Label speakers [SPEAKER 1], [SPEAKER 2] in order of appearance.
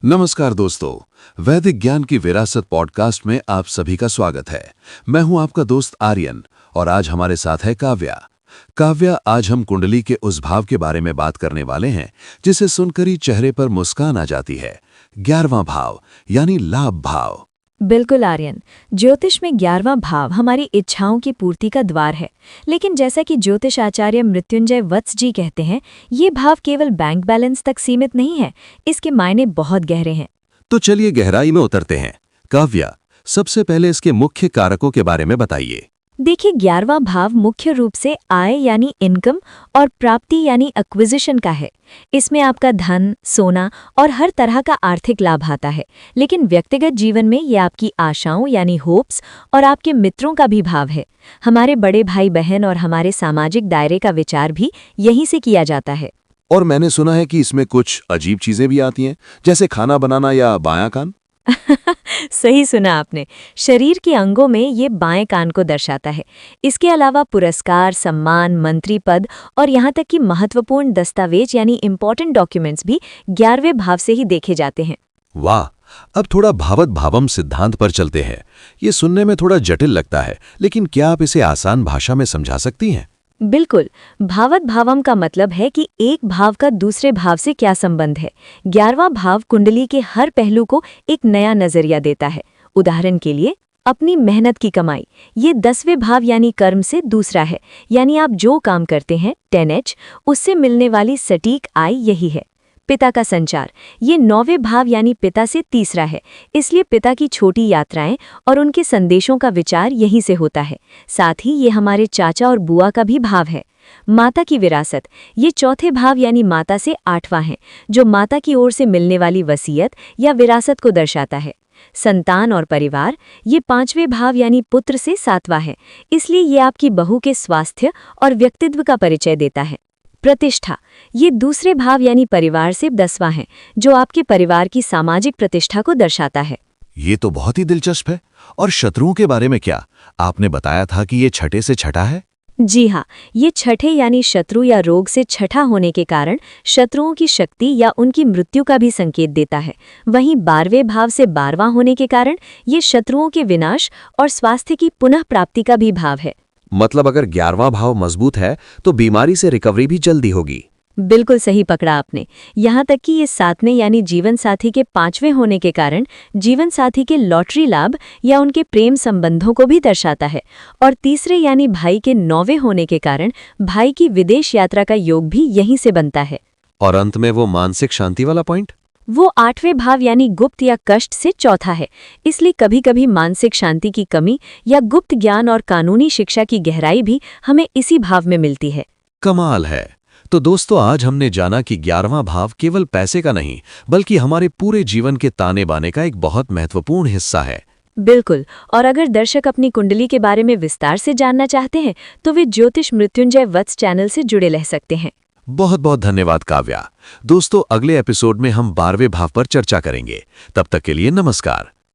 [SPEAKER 1] नमस्कार दोस्तों, वैदिक ज्ञान की विरासत पॉडकास्ट में आप सभी का स्वागत है। मैं हूं आपका दोस्त आर्यन और आज हमारे साथ है काव्या। काव्या, आज हम कुंडली के उस भाव के बारे में बात करने वाले हैं जिसे सुनकर ही चेहरे पर मुस्कान आ जाती है। 11वां भाव यानी लाभ भाव।
[SPEAKER 2] बिल्कुल आर्यन, ज्योतिष में 11वां भाव हमारी इच्छाओं की पूर्ति का द्वार है। लेकिन जैसा कि ज्योतिष आचार्य मृत्युंजय वत्स जी कहते हैं, ये भाव केवल बैंक बैलेंस तक सीमित नहीं है, इसके मायने बहुत गहरे हैं।
[SPEAKER 1] तो चलिए गहराई में उतरते हैं। काव्या, सबसे पहले इसके मुख्य कारकों के बारे में बताइए।
[SPEAKER 2] देखिए, 11वां भाव मुख्य रूप से आय यानी इनकम और प्राप्ति यानी एक्विजिशन का है। इसमें आपका धन, सोना और हर तरह का आर्थिक लाभ आता है। लेकिन व्यक्तिगत जीवन में ये आपकी आशाओं यानी होप्स और आपके मित्रों का भी भाव है। हमारे बड़े भाई बहन और हमारे सामाजिक दायरे का विचार भी यहीं से किया जाता है।
[SPEAKER 1] और मैंने सुना है कि इसमें कुछ अजीब चीजें भी आती हैं, जैसे खाना बनाना या बायां कान।
[SPEAKER 2] सही सुना आपने। शरीर के अंगों में ये बाएं कान को दर्शाता है। इसके अलावा पुरस्कार, सम्मान, मंत्री पद और यहाँ तक कि महत्वपूर्ण दस्तावेज यानी इम्पोर्टेंट डॉक्यूमेंट्स भी 11वें भाव से ही देखे जाते हैं।
[SPEAKER 1] वाह, अब थोड़ा भावत भावम सिद्धांत पर चलते हैं। ये सुनने में थोड़ा जटिल लगता है, लेकिन क्या आप इसे आसान भाषा में समझा सकती हैं?
[SPEAKER 2] बिल्कुल। भावत भावम का मतलब है कि एक भाव का दूसरे भाव से क्या संबंध है। 11वां भाव कुंडली के हर पहलू को एक नया नजरिया देता है। उदाहरण के लिए, अपनी मेहनत की कमाई, ये 10वें भाव यानी कर्म से दूसरा है। यानी आप जो काम करते हैं 10H, उससे मिलने वाली सटीक आय यही है। पिता का संचार, ये 9वें भाव यानी पिता से तीसरा है। इसलिए पिता की छोटी यात्राएं और उनके संदेशों का विचार यहीं से होता है। साथ ही ये हमारे चाचा और बुआ का भी भाव है। माता की विरासत, ये चौथे भाव यानी माता से 8वां है, जो माता की ओर से मिलने वाली वसीयत या विरासत को दर्शाता है। संतान और परिवार, ये 5वें भाव यानी पुत्र से 7वां है। इसलिए ये आपकी बहू के स्वास्थ्य और व्यक्तित्व का परिचय देता है। प्रतिष्ठा, ये दूसरे भाव यानी परिवार से 10वां है, जो आपके परिवार की सामाजिक प्रतिष्ठा को दर्शाता है।
[SPEAKER 1] ये तो बहुत ही दिलचस्प है। और शत्रुओं के बारे में क्या? आपने बताया था कि ये छठे से छठा है।
[SPEAKER 2] जी हाँ, ये छठे यानी शत्रु या रोग से छठा होने के कारण शत्रुओं की शक्ति या उनकी मृत्यु का भी संकेत देता है। वहीं 12वें भाव से 12वां होने के कारण ये शत्रुओं के विनाश और स्वास्थ्य की पुनः प्राप्ति का भी भाव है।
[SPEAKER 1] मतलब अगर 11वां भाव मजबूत है तो बीमारी से रिकवरी भी जल्दी होगी।
[SPEAKER 2] बिल्कुल सही पकड़ा आपने। यहाँ तक कि ये 7वें यानी जीवन साथी के 5वें होने के कारण जीवन साथी के लॉटरी लाभ या उनके प्रेम संबंधों को भी दर्शाता है। और तीसरे यानी भाई के 9वें होने के कारण भाई की विदेश यात्रा का योग भी यहीं से बनता है।
[SPEAKER 1] और अंत में वो मानसिक शांति वाला पॉइंट,
[SPEAKER 2] वो 8वें भाव यानी गुप्त या कष्ट से चौथा है। इसलिए कभी कभी मानसिक शांति की कमी या गुप्त ज्ञान और कानूनी शिक्षा की गहराई भी हमें इसी भाव में मिलती है।
[SPEAKER 1] कमाल है। तो दोस्तों, आज हमने जाना कि 11वां भाव केवल पैसे का नहीं, बल्कि हमारे पूरे जीवन के ताने बाने का एक बहुत महत्वपूर्ण हिस्सा है।
[SPEAKER 2] बिल्कुल। और अगर दर्शक अपनी कुंडली के बारे में विस्तार से जानना चाहते हैं तो वे ज्योतिष मृत्युंजय वत्स चैनल से जुड़े रह सकते हैं।
[SPEAKER 1] बहुत बहुत धन्यवाद काव्या। दोस्तों, अगले एपिसोड में हम 12वें भाव पर चर्चा करेंगे। तब तक के लिए नमस्कार।